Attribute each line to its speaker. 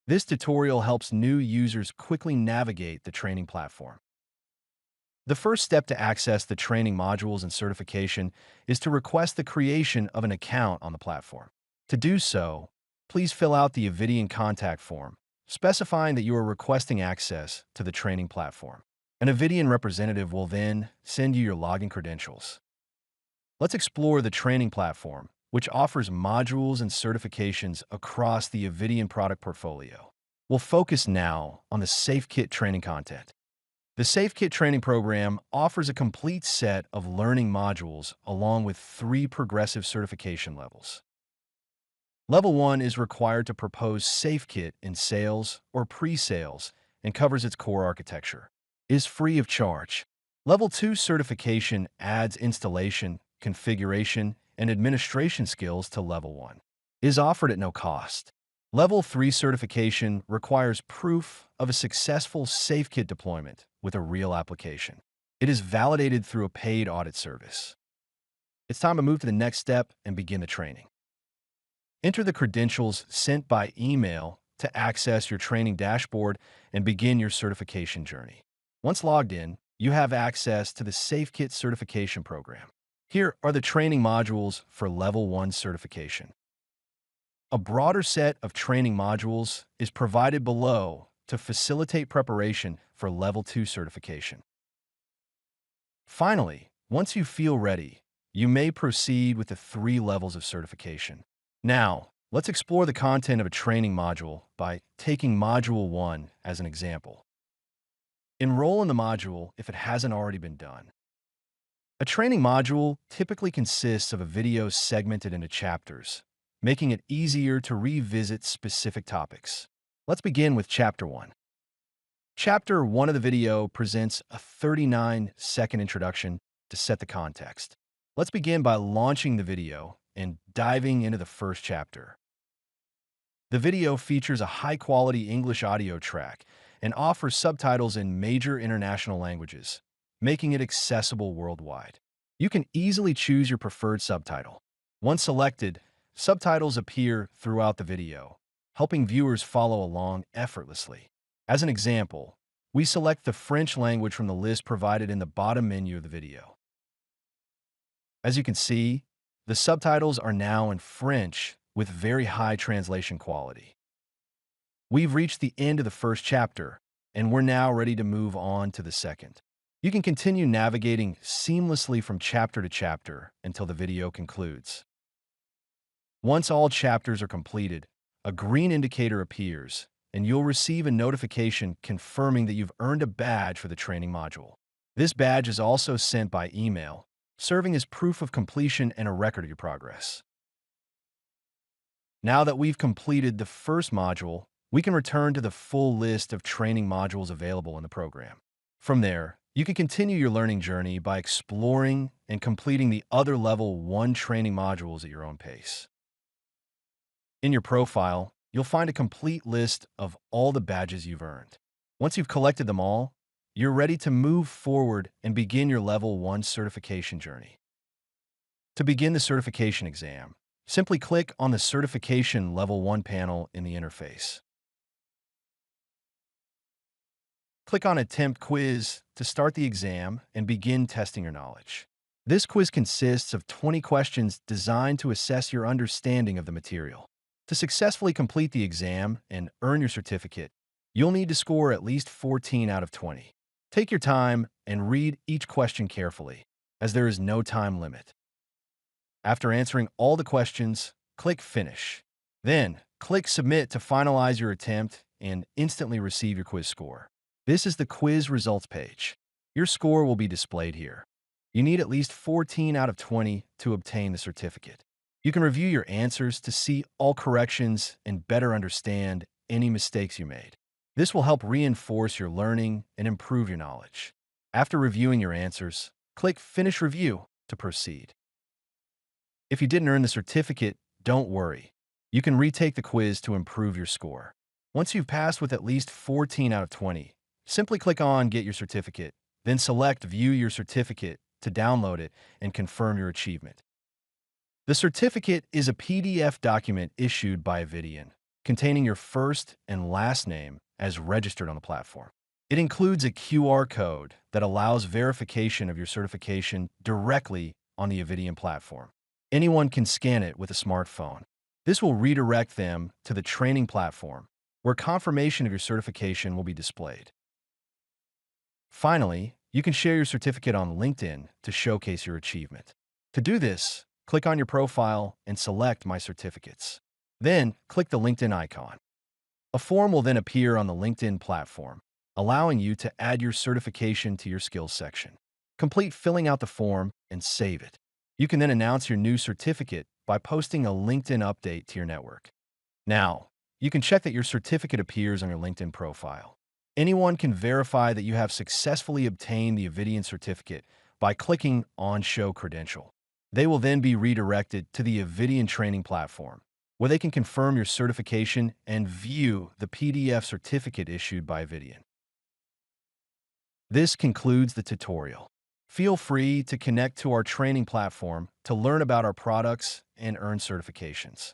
Speaker 1: This tutorial helps new users quickly navigate the training platform. The first step to access the training modules and certification is to request the creation of an account on the platform. To do so, please fill out the Avidian contact form, specifying that you are requesting access to the training platform. An Avidian representative will then send you your login credentials. Let's explore the training platform, which offers modules and certifications across the Avidian product portfolio. We'll focus now on the SafeKit training content. The SafeKit training program offers a complete set of learning modules along with 3 progressive certification levels. Level 1 is required to propose SafeKit in sales or pre-sales and covers its core architecture. It is free of charge. Level 2 certification adds installation, configuration, and administration skills to Level 1. It is offered at no cost. Level 3 certification requires proof of a successful SafeKit deployment with a real application. It is validated through a paid audit service. It's time to move to the next step and begin the training. Enter the credentials sent by email to access your training dashboard and begin your certification journey. Once logged in, you have access to the SafeKit certification program. Here are the training modules for Level 1 certification. A broader set of training modules is provided below to facilitate preparation for Level 2 certification. Finally, once you feel ready, you may proceed with the 3 levels of certification. Now, let's explore the content of a training module by taking Module 1 as an example. Enroll in the module if it hasn't already been done. A training module typically consists of a video segmented into chapters, making it easier to revisit specific topics. Let's begin with Chapter 1. Chapter 1 of the video presents a 39-second introduction to set the context. Let's begin by launching the video and diving into the first chapter. The video features a high-quality English audio track and offers subtitles in major international languages, making it accessible worldwide. You can easily choose your preferred subtitle. Once selected, subtitles appear throughout the video, helping viewers follow along effortlessly. As an example, we select the French language from the list provided in the bottom menu of the video. As you can see, the subtitles are now in French with very high translation quality. We've reached the end of the first chapter, and we're now ready to move on to the second. You can continue navigating seamlessly from chapter to chapter until the video concludes. Once all chapters are completed, a green indicator appears, and you'll receive a notification confirming that you've earned a badge for the training module. This badge is also sent by email, serving as proof of completion and a record of your progress. Now that we've completed the first module, we can return to the full list of training modules available in the program. From there, you can continue your learning journey by exploring and completing the other Level 1 training modules at your own pace. In your profile, you'll find a complete list of all the badges you've earned. Once you've collected them all, you're ready to move forward and begin your Level 1 certification journey. To begin the certification exam, simply click on the Certification Level 1 panel in the interface. Click on Attempt Quiz to start the exam and begin testing your knowledge. This quiz consists of 20 questions designed to assess your understanding of the material. To successfully complete the exam and earn your certificate, you'll need to score at least 14 out of 20. Take your time and read each question carefully, as there is no time limit. After answering all the questions, click Finish. Then, click Submit to finalize your attempt and instantly receive your quiz score. This is the quiz results page. Your score will be displayed here. You need at least 14 out of 20 to obtain the certificate. You can review your answers to see all corrections and better understand any mistakes you made. This will help reinforce your learning and improve your knowledge. After reviewing your answers, click Finish Review to proceed. If you didn't earn the certificate, don't worry. You can retake the quiz to improve your score. Once you've passed with at least 14 out of 20, simply click on Get Your Certificate, then select View Your Certificate to download it and confirm your achievement. The certificate is a PDF document issued by Avidian. containing your first and last name as registered on the platform. It includes a QR code that allows verification of your certification directly on the Avidian platform. Anyone can scan it with a smartphone. This will redirect them to the training platform, where confirmation of your certification will be displayed. Finally, you can share your certificate on LinkedIn to showcase your achievement. To do this, click on your profile and select My Certificates. Then, click the LinkedIn icon. A form will then appear on the LinkedIn platform, allowing you to add your certification to your skills section. Complete filling out the form and save it. You can then announce your new certificate by posting a LinkedIn update to your network. Now, you can check that your certificate appears on your LinkedIn profile. Anyone can verify that you have successfully obtained the Avidian certificate by clicking on Show Credential. They will then be redirected to the Avidian training platform, where they can confirm your certification and view the PDF certificate issued by Avidian. This concludes the tutorial. Feel free to connect to our training platform to learn about our products and earn certifications.